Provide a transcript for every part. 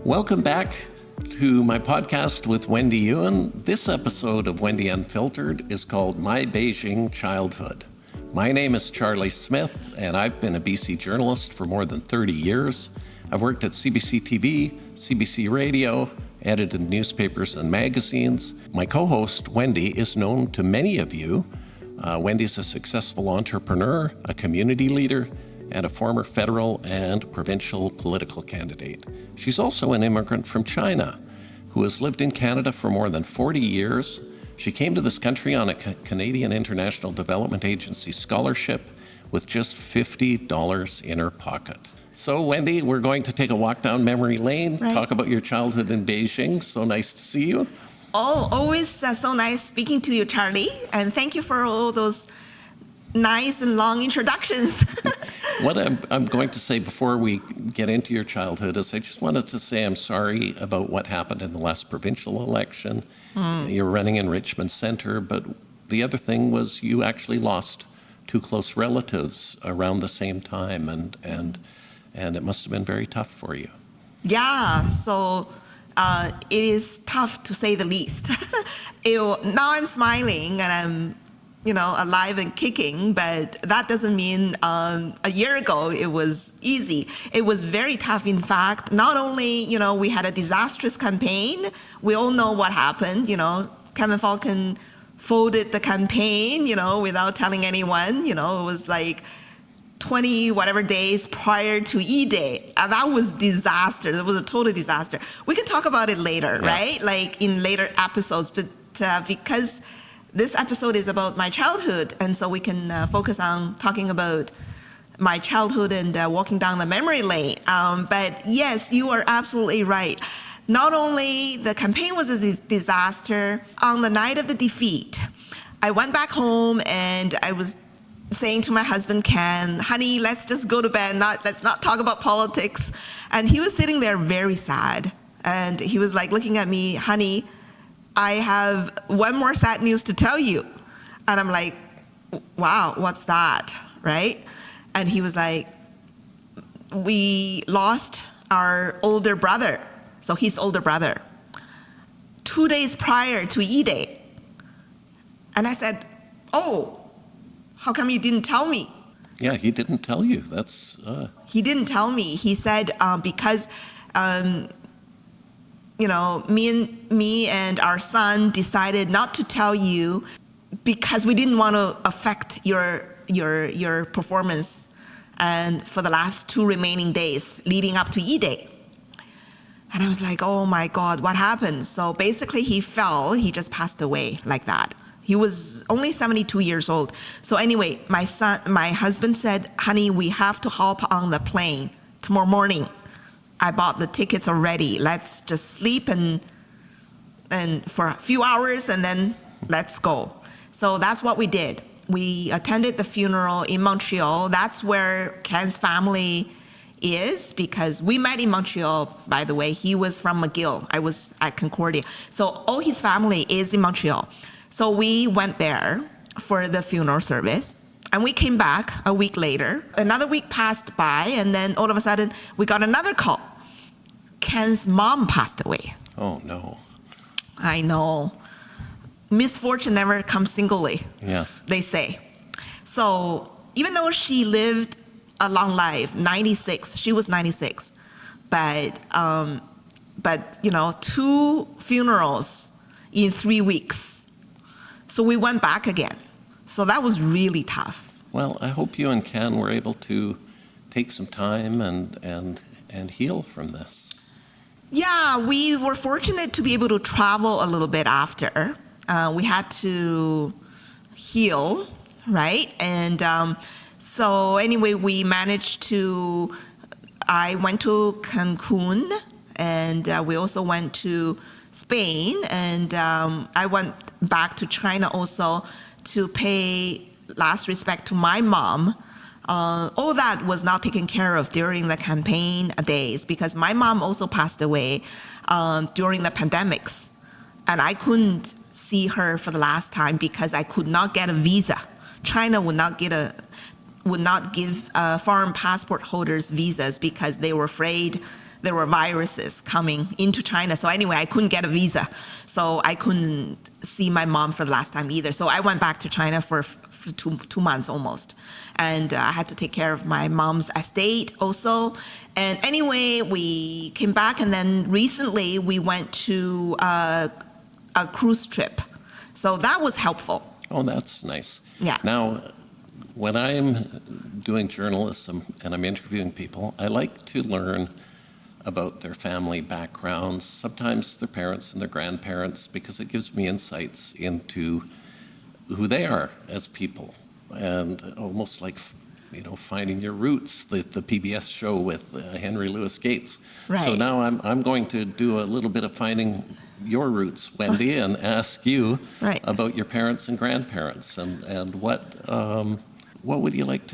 Welcome back to my podcast with Wendy Yuan. This episode of Wendy Unfiltered is called My Beijing Childhood. My name is Charlie Smith, and I've been a BC journalist for more than 30 years. I've worked at CBC TV, CBC Radio, edited newspapers and magazines. My co-host, Wendy, is known to many of you. Wendy's a successful entrepreneur, a community leader, and a former federal and provincial political candidate. She's also an immigrant from China who has lived in Canada for more than 40 years. She came to this country on a Canadian International Development Agency scholarship with just $50 in her pocket. So, Wendy, we're going to take a walk down memory lane, talk about your childhood in Beijing. So nice to see you. Oh, always so nice speaking to you, Charlie. And thank you for all those nice and long introductions. What I'm going to say before we get into your childhood is I just wanted to say I'm sorry about what happened in the last provincial election. You're running in Richmond Centre, but the other thing was you actually lost two close relatives around the same time, and it must have been very tough for you. Yeah, so it is tough to say the least. Now I'm smiling and I'm alive and kicking, but that doesn't mean a year ago it was easy. It was very tough. In fact, not only, we had a disastrous campaign, we all know what happened, Kevin Falcon folded the campaign, without telling anyone, it was like 20 whatever days prior to E-Day. And that was disaster. It was a total disaster. We can talk about it later, right? Like in later episodes, but because this episode is about my childhood, and so we can focus on talking about my childhood and walking down the memory lane. But yes, you are absolutely right. Not only the campaign was a disaster, on the night of the defeat, I went back home and I was saying to my husband, Ken, honey, let's just go to bed. Let's not talk about politics. And he was sitting there very sad. And he was like looking at me, honey, I have one more sad news to tell you. And I'm like, wow, what's that, right? And he was like, we lost our older brother, so his older brother, 2 days prior to E-Day. And I said, oh, how come you didn't tell me? Yeah, he didn't tell you. He didn't tell me. He said, because me and our son decided not to tell you because we didn't want to affect your performance and for the last 2 remaining days leading up to E-Day. And I was like, oh my God, what happened? So basically he just passed away like that. He was only 72 years old. So anyway, my husband said, honey, we have to hop on the plane tomorrow morning. I bought the tickets already. Let's just sleep and for a few hours and then let's go. So that's what we did. We attended the funeral in Montreal. That's where Ken's family is because we met in Montreal, by the way. He was from McGill. I was at Concordia. So all his family is in Montreal. So we went there for the funeral service. And we came back a week later. Another week passed by, and then all of a sudden, we got another call. Ken's mom passed away. Oh, no. I know. Misfortune never comes singly, they say. So even though she lived a long life, 96, she was 96, but 2 funerals in 3 weeks. So we went back again. So that was really tough. Well, I hope you and Ken were able to take some time and heal from this. Yeah, we were fortunate to be able to travel a little bit after. We had to heal, right? And so anyway, we managed to, I went to Cancun, and we also went to Spain, and I went back to China also to pay last respect to my mom. All that was not taken care of during the campaign days because my mom also passed away during the pandemics, and I couldn't see her for the last time because I could not get a visa. China would not give foreign passport holders visas because they were afraid there were viruses coming into China. So anyway, I couldn't get a visa. So I couldn't see my mom for the last time either. So I went back to China for 2 months almost. And I had to take care of my mom's estate also. And anyway, we came back, and then recently we went to a cruise trip. So that was helpful. Oh, that's nice. Yeah. Now, when I'm doing journalism and I'm interviewing people, I like to learn about their family backgrounds, sometimes their parents and their grandparents, because it gives me insights into who they are as people, and almost like, finding your roots, the PBS show with Henry Louis Gates. Right. So now I'm going to do a little bit of finding your roots, Wendy, and ask you Right. about your parents and grandparents, and what would you like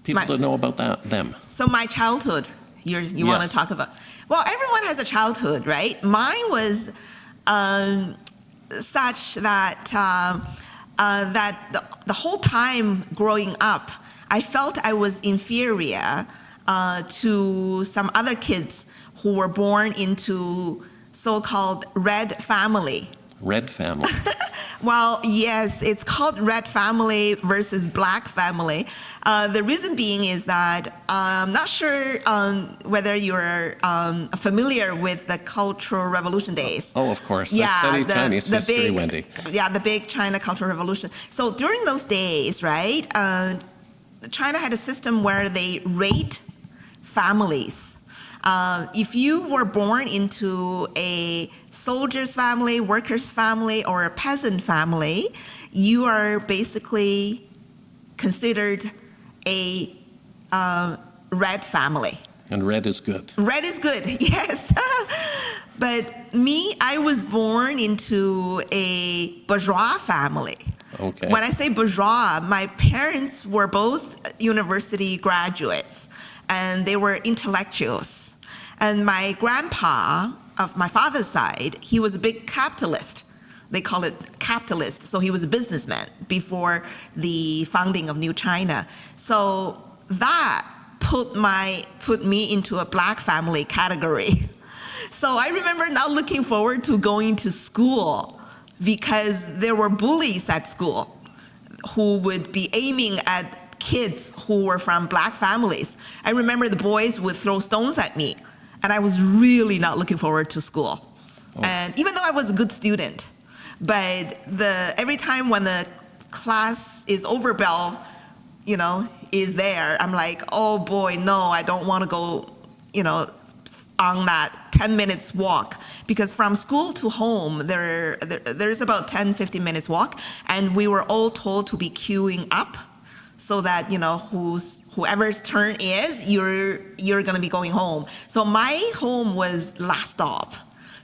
people to know about them? So my childhood, you want to talk about? Well, everyone has a childhood, right? Mine was such that the whole time growing up, I felt I was inferior to some other kids who were born into so-called red family. Red family. Well, yes, it's called red family versus black family. The reason being is that I'm not sure whether you're familiar with the Cultural Revolution days. Oh, of course. I studied Chinese history, Wendy. Yeah, the big China Cultural Revolution. So during those days, right, China had a system where they rate families. If you were born into a soldier's family, worker's family, or a peasant family, you are basically considered a red family. And red is good. Red is good, yes. But me, I was born into a bourgeois family. Okay. When I say bourgeois, my parents were both university graduates, and they were intellectuals. And my grandpa, of my father's side, he was a big capitalist. They call it capitalist. So he was a businessman before the founding of New China. So that put me into a black family category. So I remember not looking forward to going to school because there were bullies at school who would be aiming at kids who were from black families. I remember the boys would throw stones at me, and I was really not looking forward to school. Oh. And even though I was a good student, but every time when the class is over bell, is there, I'm like, oh boy, no, I don't want to go, on that 10 minutes walk, because from school to home, there's about 10, 15 minutes walk, and we were all told to be queuing up so that, whoever's turn is, you're going to be going home. So my home was last stop.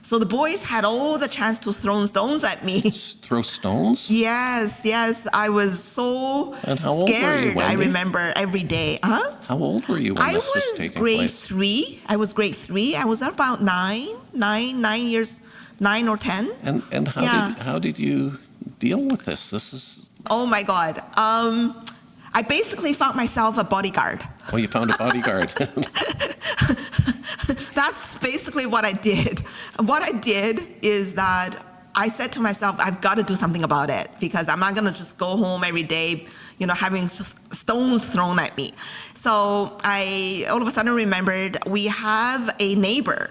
So the boys had all the chance to throw stones at me. Throw stones? Yes. I was so and how old scared. Were you, Wendy? I remember every day. Huh? How old were you when I this was was taking grade place? 3. I was grade 3. I was about 9 years, 9 or 10. And how did you deal with this? This is. Oh my God. I basically found myself a bodyguard. Oh, you found a bodyguard. That's basically what I did. What I did is that I said to myself, I've got to do something about it, because I'm not going to just go home every day, having stones thrown at me. So I all of a sudden remembered we have a neighbor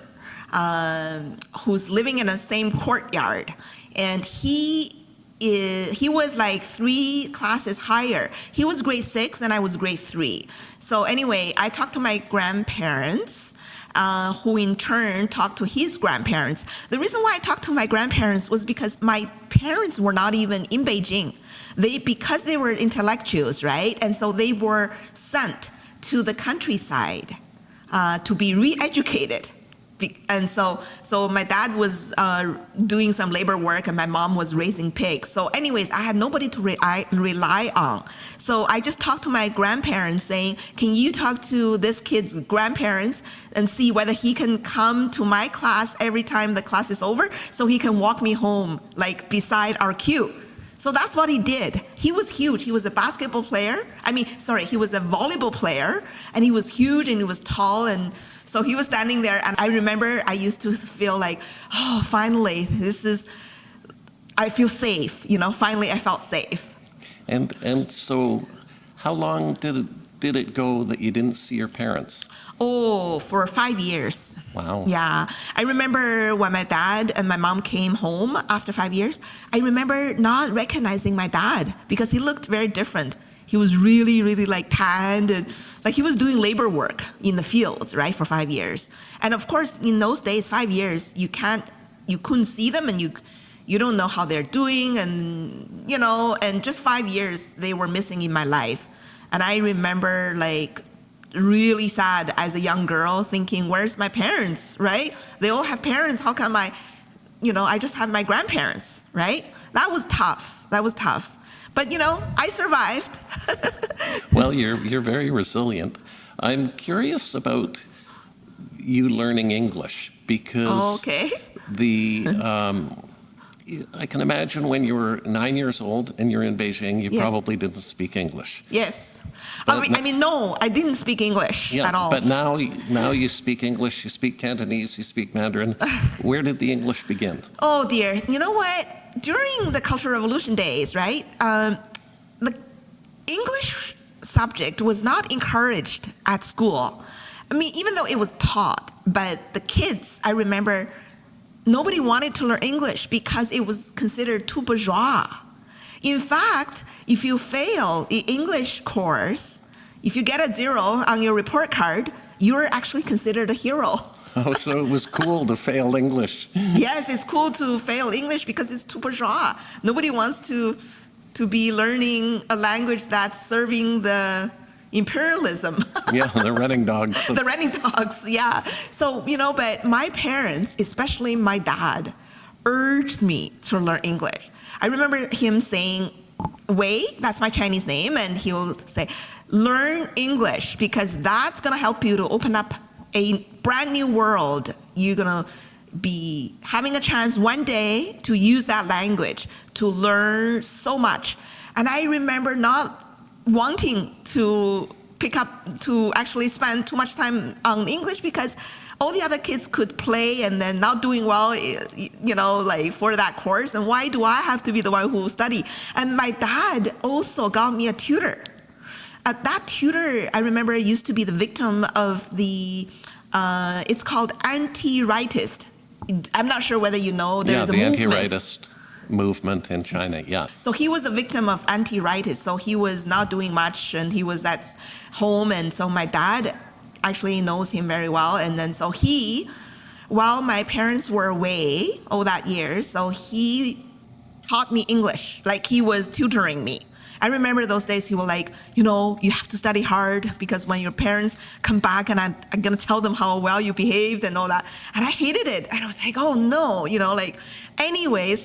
who's living in the same courtyard, and he was like 3 classes higher. He was grade 6 and I was grade 3. So anyway, I talked to my grandparents, who in turn talked to his grandparents. The reason why I talked to my grandparents was because my parents were not even in Beijing. Because they were intellectuals, right? And so they were sent to the countryside to be re-educated. And so my dad was doing some labor work, and my mom was raising pigs. So anyways, I had nobody to rely on. So I just talked to my grandparents saying, can you talk to this kid's grandparents and see whether he can come to my class every time the class is over so he can walk me home, like beside our queue. So that's what he did. He was huge. He was a basketball player. He was a volleyball player, and he was huge and he was tall. And so he was standing there. And I remember I used to feel like, oh, finally, I feel safe. Finally I felt safe. And so how long did it go that you didn't see your parents? Oh, for 5 years. Wow. Yeah. I remember when my dad and my mom came home after 5 years, I remember not recognizing my dad because he looked very different. He was really, really tanned, and he was doing labor work in the fields, right, for 5 years. And of course, in those days, 5 years, you couldn't see them, and you don't know how they're doing, and and just 5 years they were missing in my life. And I remember really sad as a young girl thinking, where's my parents, right? They all have parents. How come I just have my grandparents, right? That was tough. But I survived. Well, you're very resilient. I'm curious about you learning English because I can imagine when you were 9 years old and you're in Beijing, you probably didn't speak English. Yes. No, I didn't speak English at all. But now you speak English, you speak Cantonese, you speak Mandarin. Where did the English begin? Oh, dear. You know what? During the Cultural Revolution days, right, the English subject was not encouraged at school. Even though it was taught, but the kids, I remember, nobody wanted to learn English because it was considered too bourgeois. In fact, if you fail the English course, if you get a 0 on your report card, you're actually considered a hero. Oh, so it was cool to fail English. Yes, it's cool to fail English because it's too bourgeois. Nobody wants to be learning a language that's serving the imperialism. Yeah, the running dogs. The running dogs, yeah. So, but my parents, especially my dad, urged me to learn English. I remember him saying, Wei, that's my Chinese name, and he'll say, learn English because that's going to help you to open up a brand new world. You're going to be having a chance one day to use that language to learn so much. And I remember not wanting to actually spend too much time on English because all the other kids could play and then not doing well, for that course. And why do I have to be the one who will study? And my dad also got me a tutor. That tutor, I remember, used to be the victim of it's called anti-rightist. I'm not sure whether you know, there's a movement. The anti-rightist movement in China, yeah. So he was a victim of anti-rightist. So he was not doing much and he was at home. And so my dad actually knows him very well. And then so while my parents were away all that year, so he taught me English, he was tutoring me. I remember those days he was you have to study hard because when your parents come back and I'm going to tell them how well you behaved and all that. And I hated it. And I was like, oh no, anyway,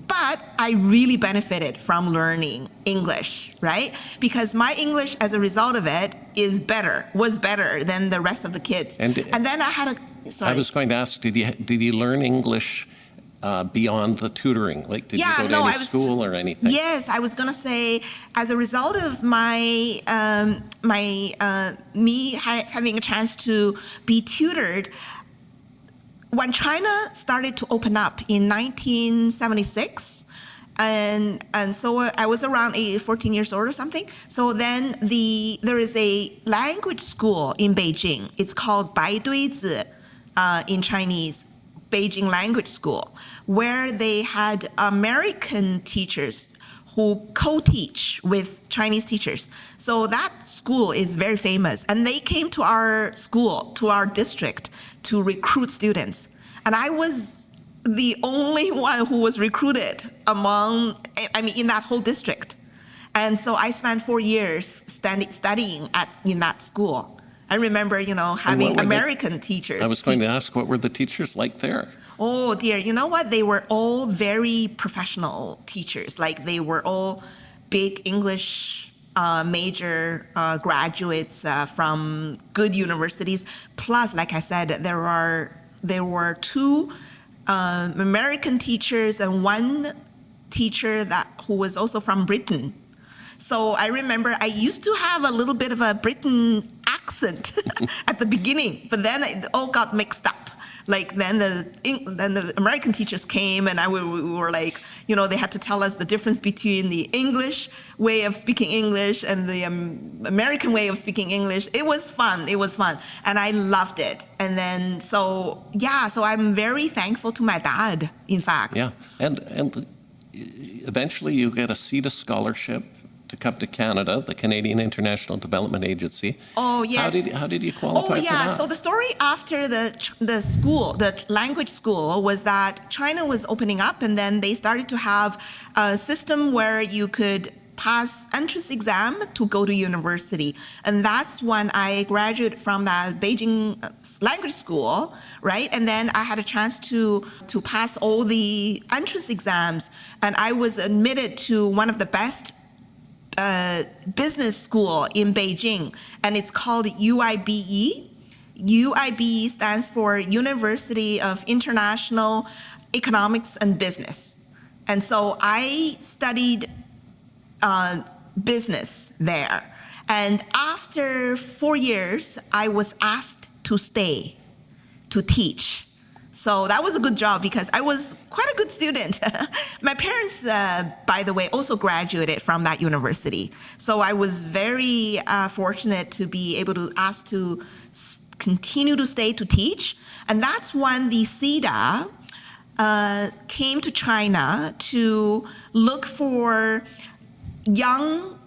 but I really benefited from learning English, right? Because my English as a result of it was better than the rest of the kids. And then I was going to ask, did you learn English beyond the tutoring? Did you go to any school or anything? Yes, I was going to say, as a result of me having a chance to be tutored, when China started to open up in 1976, and so I was around 14 years old or something. So then there is a language school in Beijing. It's called Baiduizi in Chinese, Beijing Language School, where they had American teachers who co-teach with Chinese teachers. So that school is very famous. And they came to our school, to our district, to recruit students. And I was the only one who was recruited in that whole district. And so I spent 4 years studying in that school. I remember, having American teachers. I was going to ask, what were the teachers like there? Oh, dear. You know what? They were all very professional teachers. They were all big English major graduates from good universities. Plus, like I said, there were 2 American teachers and 1 teacher who was also from Britain. So I remember I used to have a little bit of a Britain accent at the beginning, but then it all got mixed up. Like then the American teachers came, and we were like, they had to tell us the difference between the English way of speaking English and the American way of speaking English. It was fun, and I loved it. And then so I'm very thankful to my dad, in fact. Yeah, and eventually you get a CETA scholarship to come to Canada, the Canadian International Development Agency. Oh, yes. How did you qualify for that? So the story after the language school was that China was opening up, and then they started to have a system where you could pass entrance exam to go to university. And that's when I graduated from that Beijing language school, right? And then I had a chance to pass all the entrance exams, and I was admitted to one of the best business school in Beijing, and it's called UIBE. UIBE stands for University of International Economics and Business. And so I studied business there. And after 4 years, I was asked to stay to teach. So that was a good job because I was quite a good student. My parents, by the way, also graduated from that university. So I was very fortunate to be able to ask to continue to stay to teach. And that's when the CETA came to China to look for young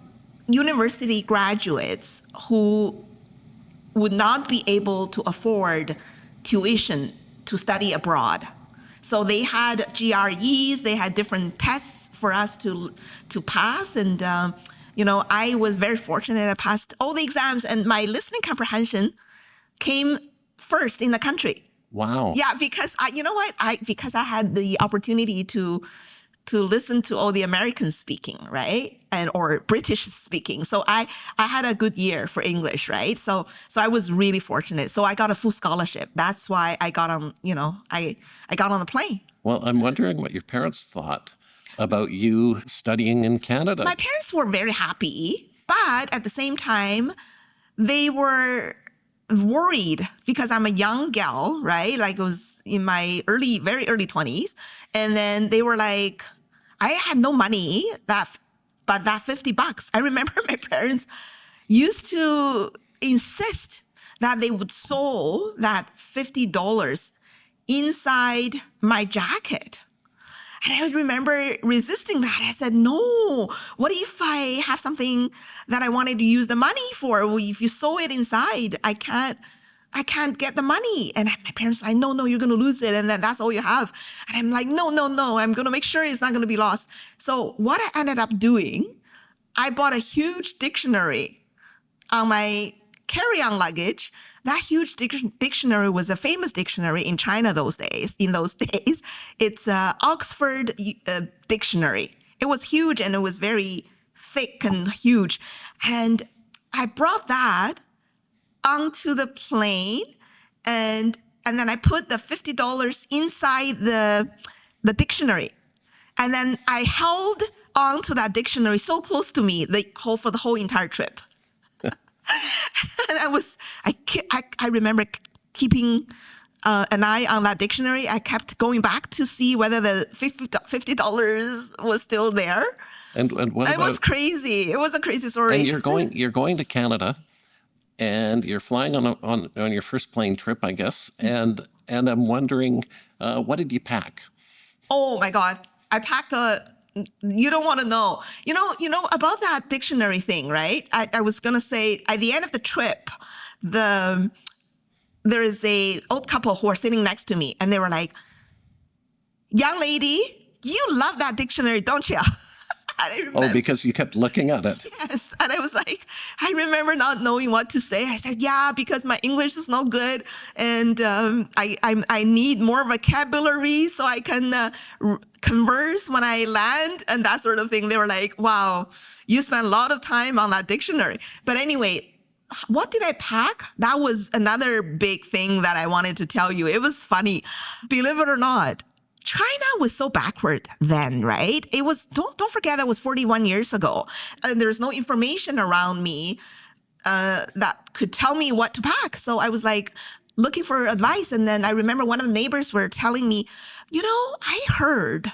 university graduates who would not be able to afford tuition to study abroad. So they had GREs, they had different tests for us to pass. And, I was very fortunate. I passed all the exams, and my listening comprehension came first in the country. Wow. Yeah, because because I had the opportunity to listen to all the Americans speaking, right? Or British speaking. So I had a good year for English, right? So I was really fortunate. So I got a full scholarship. That's why I got on, I got on the plane. Well, I'm wondering what your parents thought about you studying in Canada. My parents were very happy, but at the same time, they were worried because I'm a young gal, right? Like I was in my very early 20s. And then they were like, I had no money, but that $50, I remember my parents used to insist that they would sew that $50 inside my jacket. And I remember resisting that. I said, no, what if I have something that I wanted to use the money for? Well, if you sew it inside, I can't get the money. And my parents were like, no, you're going to lose it. And then that's all you have. And I'm like, no, I'm going to make sure it's not going to be lost. So what I ended up doing, I bought a huge dictionary on my carry-on luggage. That huge dictionary was a famous dictionary in China in those days. It's Oxford dictionary. It was huge, and it was very thick and huge. And I brought that onto the plane, and then I put the $50 inside the dictionary. And then I held onto that dictionary so close to me for the whole entire trip. And I remember keeping an eye on that dictionary. I kept going back to see whether the $50 was still there. And what it was crazy. It was a crazy story. And you're going to Canada, and you're flying on your first plane trip, I guess. And I'm wondering, what did you pack? Oh my God, I packed you don't want to know. You know about that dictionary thing, right? I was going to say, at the end of the trip, there is a old couple who are sitting next to me, and they were like, young lady, you love that dictionary, don't you? Oh, because you kept looking at it. Yes. And I was like, I remember not knowing what to say. I said, yeah, because my English is no good. And I need more vocabulary so I can converse when I land and that sort of thing. They were like, wow, you spent a lot of time on that dictionary. But anyway, what did I pack? That was another big thing that I wanted to tell you. It was funny. Believe it or not, China was so backward then, right? It was, don't forget that was 41 years ago. And there's no information around me that could tell me what to pack. So I was like looking for advice. And then I remember one of the neighbors were telling me, I heard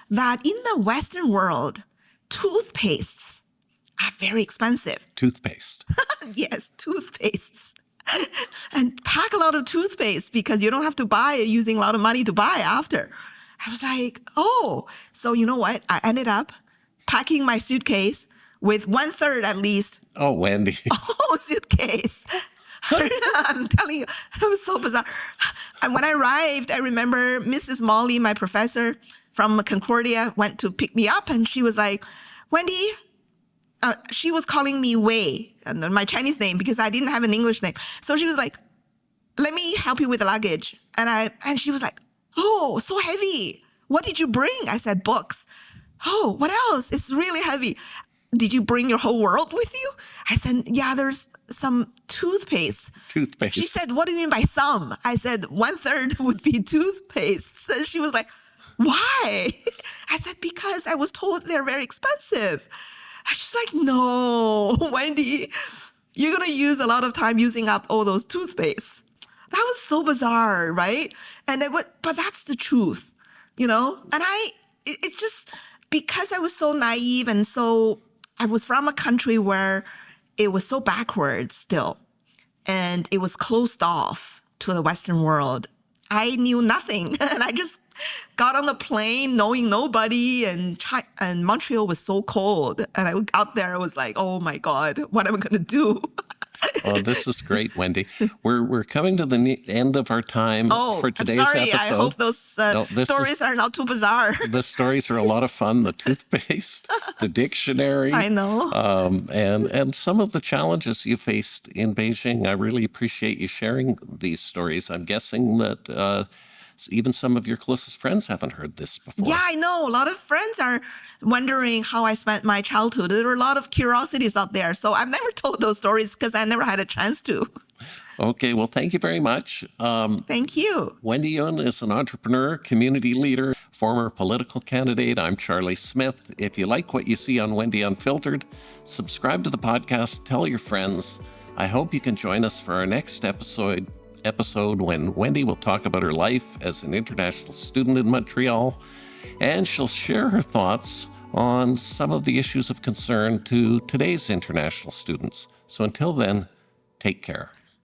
that in the Western world, toothpastes are very expensive. Toothpaste. Yes, toothpastes. And pack a lot of toothpaste because you don't have to buy it using a lot of money to buy after. I was like, oh, so you know what? I ended up packing my suitcase with 1/3 at least. Oh, Wendy. Oh, suitcase. I'm telling you, it was so bizarre. And when I arrived, I remember Mrs. Molly, my professor from Concordia, went to pick me up and she was like, Wendy, she was calling me Wei, and my Chinese name because I didn't have an English name. So she was like, let me help you with the luggage. And she was like, oh, so heavy. What did you bring? I said, books. Oh, what else? It's really heavy. Did you bring your whole world with you? I said, yeah, there's some toothpaste. Toothpaste. She said, what do you mean by some? I said, 1/3 would be toothpaste. So she was like, why? I said, because I was told they're very expensive. And she's like, no, Wendy, you're going to use a lot of time using up all those toothpastes. That was so bizarre, right? But that's the truth, And it's just because I was so naive and I was from a country where it was so backwards still, and it was closed off to the Western world. I knew nothing, and I just got on the plane knowing nobody, and Montreal was so cold, and I got there, I was like, oh my God, what am I going to do? Oh, this is great, Wendy. We're coming to the end of our time for today's I'm sorry. episode. I hope those stories are not too bizarre. The stories are a lot of fun. The toothpaste, the dictionary. I know. And some of the challenges you faced in Beijing. I really appreciate you sharing these stories. I'm guessing that even some of your closest friends haven't heard this before. Yeah, I know. A lot of friends are wondering how I spent my childhood. There were a lot of curiosities out there. So I've never told those stories because I never had a chance to. Okay, well, thank you very much. Thank you. Wendy Yuan is an entrepreneur, community leader, former political candidate. I'm Charlie Smith. If you like what you see on Wendy Unfiltered, subscribe to the podcast, tell your friends. I hope you can join us for our next episode when Wendy will talk about her life as an international student in Montreal, and she'll share her thoughts on some of the issues of concern to today's international students. So until then, take care.